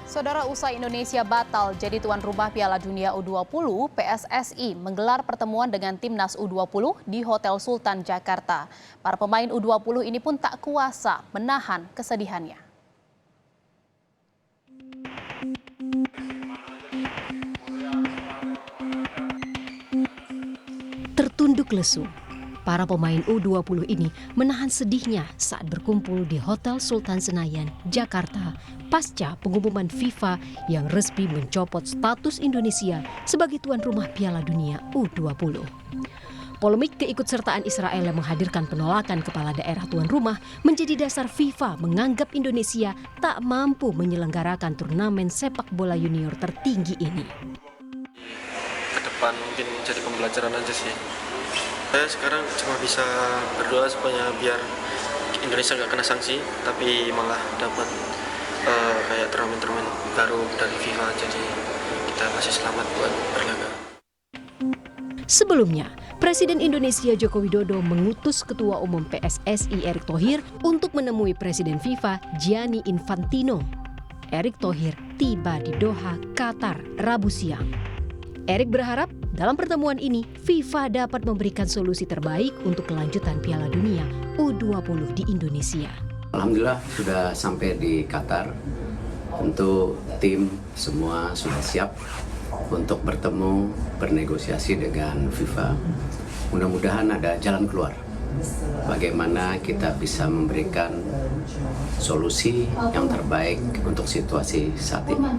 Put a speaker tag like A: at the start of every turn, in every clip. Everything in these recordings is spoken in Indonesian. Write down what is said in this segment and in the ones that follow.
A: Saudara, usai Indonesia batal jadi tuan rumah Piala Dunia U20, PSSI menggelar pertemuan dengan Timnas U20 di Hotel Sultan Jakarta. Para pemain U20 ini pun tak kuasa menahan kesedihannya.
B: Tertunduk lesu, para pemain U20 ini menahan sedihnya saat berkumpul di Hotel Sultan Senayan, Jakarta, pasca pengumuman FIFA yang resmi mencopot status Indonesia sebagai tuan rumah Piala Dunia U20. Polemik keikutsertaan Israel yang menghadirkan penolakan kepala daerah tuan rumah menjadi dasar FIFA menganggap Indonesia tak mampu menyelenggarakan turnamen sepak bola junior tertinggi ini.
C: Ke depan mungkin jadi pembelajaran aja sih. Saya sekarang cuma bisa berdoa supaya biar Indonesia nggak kena sanksi, tapi malah dapat kayak turnamen-turnamen baru dari FIFA, jadi kita masih selamat buat berlaga.
B: Sebelumnya, Presiden Indonesia Joko Widodo mengutus Ketua Umum PSSI Erick Thohir untuk menemui Presiden FIFA Gianni Infantino. Erick Thohir tiba di Doha, Qatar, Rabu siang. Erick berharap dalam pertemuan ini FIFA dapat memberikan solusi terbaik untuk kelanjutan Piala Dunia U20 di Indonesia.
D: Alhamdulillah sudah sampai di Qatar. Tentu tim semua sudah siap untuk bertemu, bernegosiasi dengan FIFA. Mudah-mudahan ada jalan keluar. Bagaimana kita bisa memberikan solusi yang terbaik untuk situasi saat ini.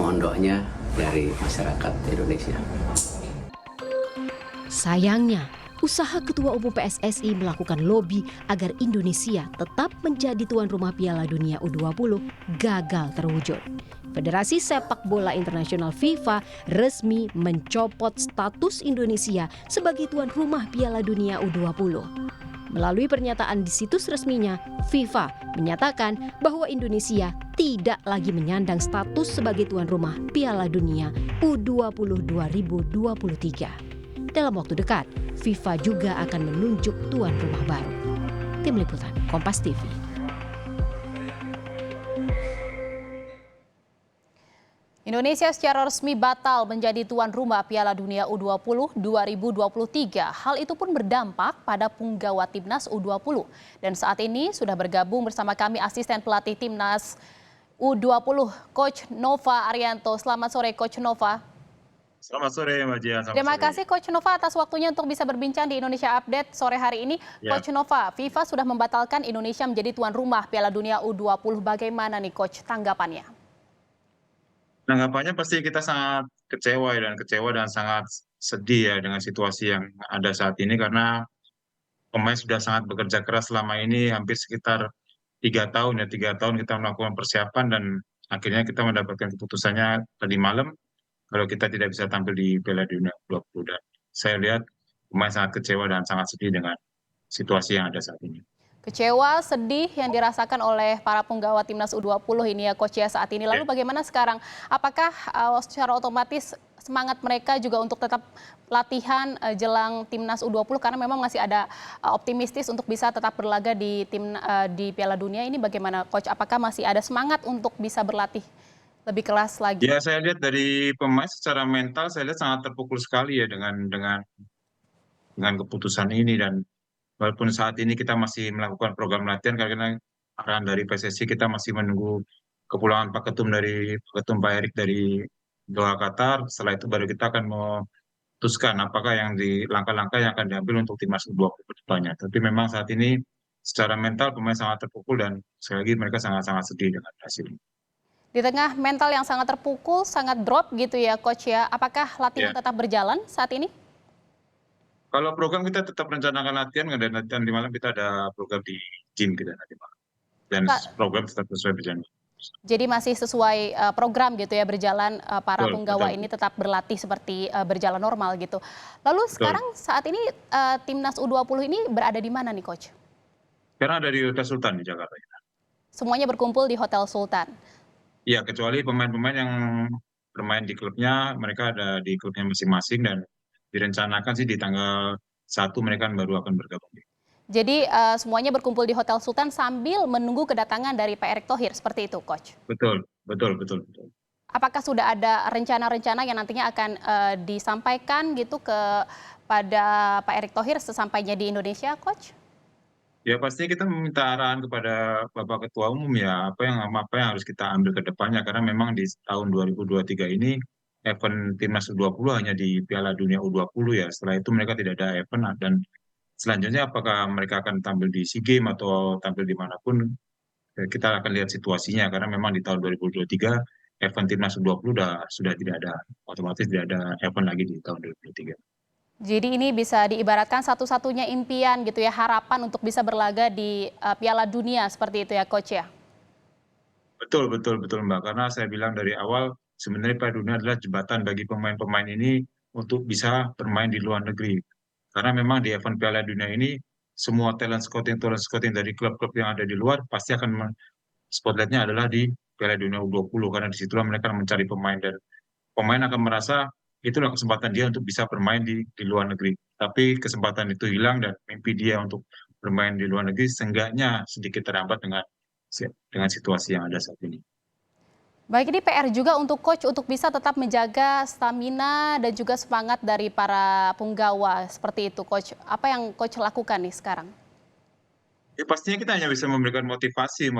D: Mohon doanya dari masyarakat Indonesia.
B: Sayangnya, usaha Ketua Umum PSSI melakukan lobi agar Indonesia tetap menjadi tuan rumah Piala Dunia U20 gagal terwujud. Federasi Sepak Bola Internasional FIFA resmi mencopot status Indonesia sebagai tuan rumah Piala Dunia U20. Melalui pernyataan di situs resminya, FIFA menyatakan bahwa Indonesia tidak lagi menyandang status sebagai tuan rumah Piala Dunia U20 2023. Dalam waktu dekat, FIFA juga akan menunjuk tuan rumah baru. Tim Liputan, Kompas TV.
A: Indonesia secara resmi batal menjadi tuan rumah Piala Dunia U20 2023. Hal itu pun berdampak pada punggawa Timnas U20. Dan saat ini sudah bergabung bersama kami asisten pelatih Timnas U20, Coach Nova Arianto. Selamat sore, Coach Nova.
E: Selamat sore, Mbak Jia.
A: Terima kasih Coach Nova atas waktunya untuk bisa berbincang di Indonesia Update sore hari ini.
E: Ya.
A: Coach Nova, FIFA sudah membatalkan Indonesia menjadi tuan rumah Piala Dunia U20. Bagaimana nih Coach tanggapannya?
E: Tanggapannya pasti kita sangat kecewa dan sangat sedih ya dengan situasi yang ada saat ini, karena pemain sudah sangat bekerja keras selama ini, hampir sekitar 3 tahun kita melakukan persiapan, dan akhirnya kita mendapatkan keputusannya tadi malam kalau kita tidak bisa tampil di Piala Dunia U20. Dan saya lihat pemain sangat kecewa dan sangat sedih dengan situasi yang ada saat ini.
A: Kecewa, sedih yang dirasakan oleh para punggawa Timnas U20 ini ya Coach ya saat ini. Lalu
E: Ya.
A: bagaimana sekarang? Apakah secara otomatis semangat mereka juga untuk tetap latihan jelang Timnas U20 karena memang masih ada optimistis untuk bisa tetap berlaga di di Piala Dunia ini, bagaimana Coach? Apakah masih ada semangat untuk bisa berlatih lebih keras lagi?
E: Ya, saya lihat dari pemain secara mental saya lihat sangat terpukul sekali ya dengan keputusan ini, dan walaupun saat ini kita masih melakukan program latihan karena arahan dari PSSI, kita masih menunggu kepulangan Pak Ketum Pak Erik dari Doha Qatar. Setelah itu baru kita akan memutuskan apakah langkah-langkah yang akan diambil untuk timnas U20 ke depannya. Tapi memang saat ini secara mental pemain sangat terpukul, dan sekali lagi mereka sangat-sangat sedih dengan hasil ini.
A: Di tengah mental yang sangat terpukul, sangat drop gitu ya Coach ya. Apakah latihan
E: Ya.
A: tetap berjalan saat ini?
E: Kalau program kita tetap rencanakan latihan, dan latihan di malam kita ada program di gym kita nanti malam. Dan
A: Kak,
E: program tetap sesuai berjalan.
A: jadi masih sesuai program gitu ya berjalan, para
E: Betul,
A: punggawa
E: betul.
A: ini tetap berlatih seperti berjalan normal gitu. Lalu
E: Betul.
A: sekarang saat ini Timnas U20 ini berada di mana nih Coach?
E: Sekarang ada di Hotel Sultan di Jakarta.
A: Semuanya berkumpul di Hotel Sultan.
E: Iya, kecuali pemain-pemain yang bermain di klubnya, mereka ada di klubnya masing-masing, dan direncanakan sih di tanggal 1 mereka baru akan bergabung.
A: Jadi semuanya berkumpul di Hotel Sultan sambil menunggu kedatangan dari Pak Erick Thohir, seperti itu Coach?
E: Betul, Betul, betul, betul.
A: Apakah sudah ada rencana-rencana yang nantinya akan disampaikan gitu pada Pak Erick Thohir sesampainya di Indonesia, Coach?
E: Ya pastinya kita meminta arahan kepada Bapak Ketua Umum ya, apa yang harus kita ambil ke depannya, karena memang di tahun 2023 ini event Timnas U20 hanya di Piala Dunia U20 ya. Setelah itu mereka tidak ada event, dan selanjutnya apakah mereka akan tampil di SEA Games atau tampil dimanapun, kita akan lihat situasinya, karena memang di tahun 2023 event Timnas U20 sudah tidak ada, otomatis tidak ada event lagi di tahun 2023.
A: Jadi ini bisa diibaratkan satu-satunya impian gitu ya, harapan untuk bisa berlaga di Piala Dunia seperti itu ya, Coach ya?
E: Betul, betul, betul, Mbak. Karena saya bilang dari awal, sebenarnya Piala Dunia adalah jembatan bagi pemain-pemain ini untuk bisa bermain di luar negeri. Karena memang di event Piala Dunia ini, semua talent scouting dari klub-klub yang ada di luar pasti akan spotlightnya adalah di Piala Dunia U20, karena disitulah mereka akan mencari pemain, dan pemain akan merasa itulah kesempatan dia untuk bisa bermain di luar negeri. Tapi kesempatan itu hilang, dan mimpi dia untuk bermain di luar negeri seenggaknya sedikit terhambat dengan situasi yang ada saat ini.
A: Baik, ini PR juga untuk Coach untuk bisa tetap menjaga stamina dan juga semangat dari para punggawa seperti itu, Coach. Apa yang Coach lakukan nih sekarang?
E: Ya pastinya kita hanya bisa memberikan motivasi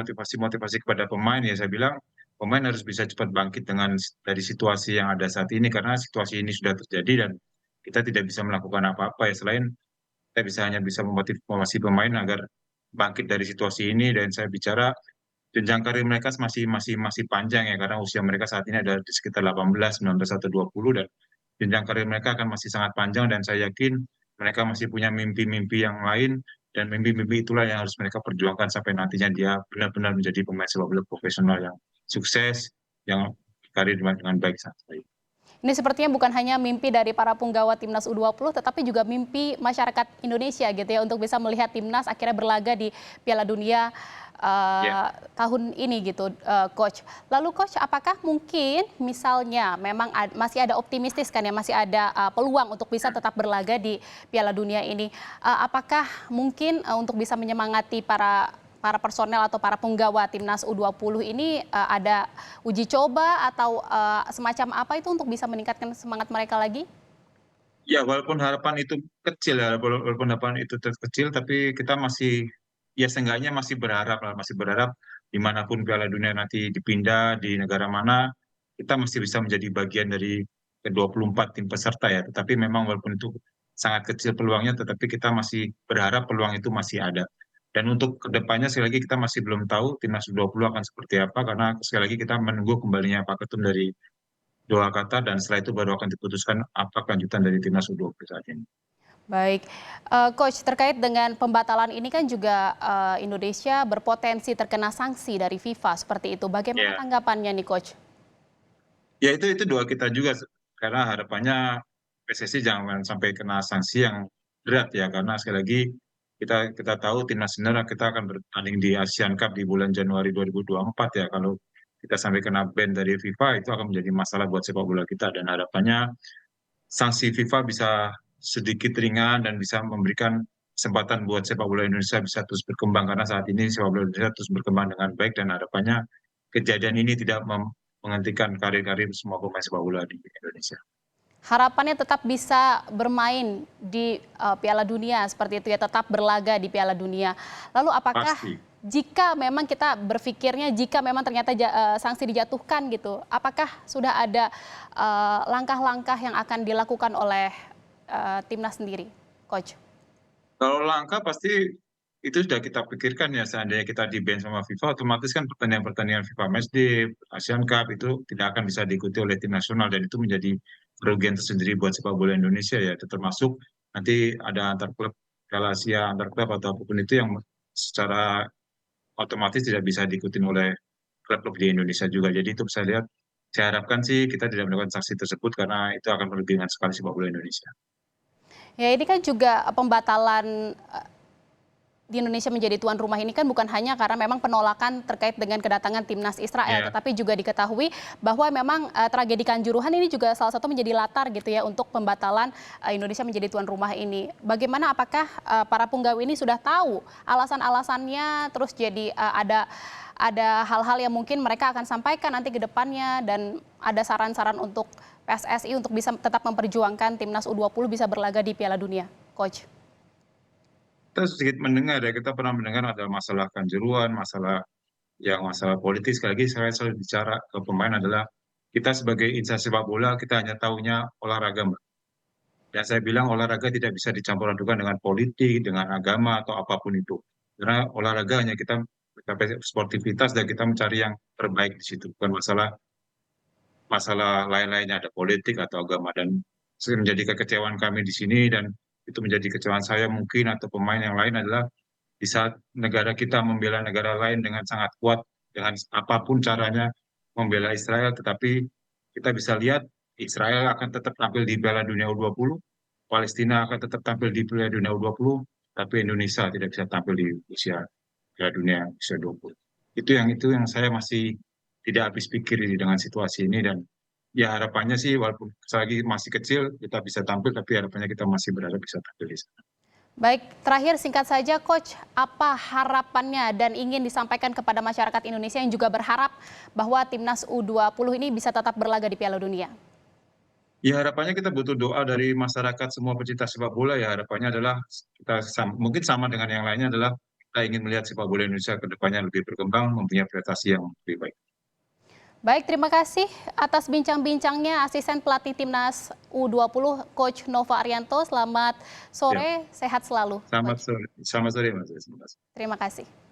E: kepada pemain ya. Saya bilang pemain harus bisa cepat bangkit dari situasi yang ada saat ini, karena situasi ini sudah terjadi dan kita tidak bisa melakukan apa-apa ya, selain kita hanya bisa memotivasi pemain agar bangkit dari situasi ini. Dan saya bicara jenjang karir mereka masih panjang ya, karena usia mereka saat ini ada di sekitar 18, 19 atau 20, dan jenjang karir mereka akan masih sangat panjang, dan saya yakin mereka masih punya mimpi-mimpi yang lain, dan mimpi-mimpi itulah yang harus mereka perjuangkan sampai nantinya dia benar-benar menjadi pemain sepak bola profesional yang sukses, yang karir dengan baik sampai.
A: Ini sepertinya bukan hanya mimpi dari para punggawa Timnas U20, tetapi juga mimpi masyarakat Indonesia gitu ya untuk bisa melihat Timnas akhirnya berlaga di Piala Dunia
E: Ya.
A: tahun ini gitu, Coach. Lalu Coach, apakah mungkin misalnya memang masih ada optimistis kan ya, masih ada peluang untuk bisa tetap berlaga di Piala Dunia ini? Apakah mungkin untuk bisa menyemangati para personel atau para punggawa Timnas U20 ini ada uji coba atau semacam apa itu untuk bisa meningkatkan semangat mereka lagi?
E: Ya, walaupun harapan itu kecil ya, walaupun harapan itu kecil, tapi kita masih, ya seenggaknya masih berharap lah, masih berharap dimanapun Piala Dunia nanti dipindah di negara mana, kita masih bisa menjadi bagian dari ke-24 tim peserta ya. Tetapi memang walaupun itu sangat kecil peluangnya, tetapi kita masih berharap peluang itu masih ada. Dan untuk kedepannya sekali lagi kita masih belum tahu timnas U20 akan seperti apa, karena sekali lagi kita menunggu kembalinya Pak Ketum dari Doha Qatar, dan setelah itu baru akan diputuskan apa kelanjutan dari timnas U20 saat ini.
A: Baik, Coach, terkait dengan pembatalan ini kan juga Indonesia berpotensi terkena sanksi dari FIFA seperti itu. Bagaimana
E: Ya,
A: tanggapannya nih, Coach?
E: ya itu doa kita juga, karena harapannya PSSI jangan sampai kena sanksi yang berat ya, karena sekali lagi kita tahu timnas senior kita akan bertanding di Asian Cup di bulan Januari 2024 ya. Kalau kita sampai kena ban dari FIFA, itu akan menjadi masalah buat sepak bola kita, dan harapannya sanksi FIFA bisa sedikit ringan dan bisa memberikan kesempatan buat sepak bola Indonesia bisa terus berkembang, karena saat ini sepak bola Indonesia terus berkembang dengan baik, dan harapannya kejadian ini tidak menghentikan karir-karir semua pemain sepak bola di Indonesia.
A: Harapannya tetap bisa bermain di Piala Dunia seperti itu ya, tetap berlaga di Piala Dunia. Lalu apakah
E: Pasti.
A: jika memang kita berpikirnya jika memang ternyata sanksi dijatuhkan gitu, apakah sudah ada langkah-langkah yang akan dilakukan oleh timnas sendiri, Coach?
E: Kalau langkah pasti itu sudah kita pikirkan ya, seandainya kita di-ban sama FIFA, otomatis kan pertandingan-pertandingan FIFA Matchday, Asian Cup itu tidak akan bisa diikuti oleh tim nasional, dan itu menjadi kerugian tersendiri buat sepak bola Indonesia ya. Itu termasuk nanti ada antar klub, Piala Asia antar klub atau apapun itu yang secara otomatis tidak bisa diikuti oleh klub-klub di Indonesia juga. Jadi itu saya harapkan sih kita tidak melakukan sanksi tersebut, karena itu akan merugikan sekali sepak bola Indonesia.
A: Ya ini kan juga pembatalan di Indonesia menjadi tuan rumah ini kan bukan hanya karena memang penolakan terkait dengan kedatangan timnas Israel,
E: Ya,
A: tetapi juga diketahui bahwa memang tragedi Kanjuruhan ini juga salah satu menjadi latar gitu ya untuk pembatalan Indonesia menjadi tuan rumah ini. Bagaimana, apakah para punggawa ini sudah tahu alasan-alasannya, terus jadi ada hal-hal yang mungkin mereka akan sampaikan nanti ke depannya, dan ada saran-saran untuk PSSI untuk bisa tetap memperjuangkan timnas U20 bisa berlaga di Piala Dunia, Coach?
E: kita sedikit mendengar ya, kita pernah mendengar ada masalah Kanjuruhan, masalah politis. Sekali lagi saya selalu bicara ke pemain adalah kita sebagai insan sepak bola, kita hanya tahunya olahraga, Mbak. Dan saya bilang olahraga tidak bisa dicampur adukan dengan politik, dengan agama atau apapun itu. Karena olahraga hanya kita mencapai sportivitas dan kita mencari yang terbaik di situ. Bukan masalah masalah lain-lainnya, ada politik atau agama. Dan menjadi kekecewaan kami di sini dan itu menjadi kecewaan saya mungkin atau pemain yang lain adalah di saat negara kita membela negara lain dengan sangat kuat, dengan apapun caranya membela Israel, tetapi kita bisa lihat Israel akan tetap tampil di Piala Dunia U20, Palestina akan tetap tampil di Piala Dunia U20, tapi Indonesia tidak bisa tampil di Piala Dunia usia 20. Itu yang saya masih tidak habis pikir ini dengan situasi ini, dan ya harapannya sih walaupun lagi masih kecil kita bisa tampil, tapi harapannya kita masih berharap bisa tampil di sana.
A: Baik, terakhir singkat saja Coach, apa harapannya dan ingin disampaikan kepada masyarakat Indonesia yang juga berharap bahwa timnas U20 ini bisa tetap berlaga di Piala Dunia?
E: Ya harapannya kita butuh doa dari masyarakat semua pecinta sepak bola, ya harapannya adalah mungkin sama dengan yang lainnya adalah kita ingin melihat sepak bola Indonesia ke depannya lebih berkembang, mempunyai prestasi yang lebih baik.
A: Baik, terima kasih atas bincang-bincangnya asisten pelatih timnas U20 Coach Nova Arianto. Selamat
E: Ya,
A: sore, sehat selalu,
E: selamat
A: Coach.
E: sore, selamat sore Mas. Terima kasih.
A: Terima kasih.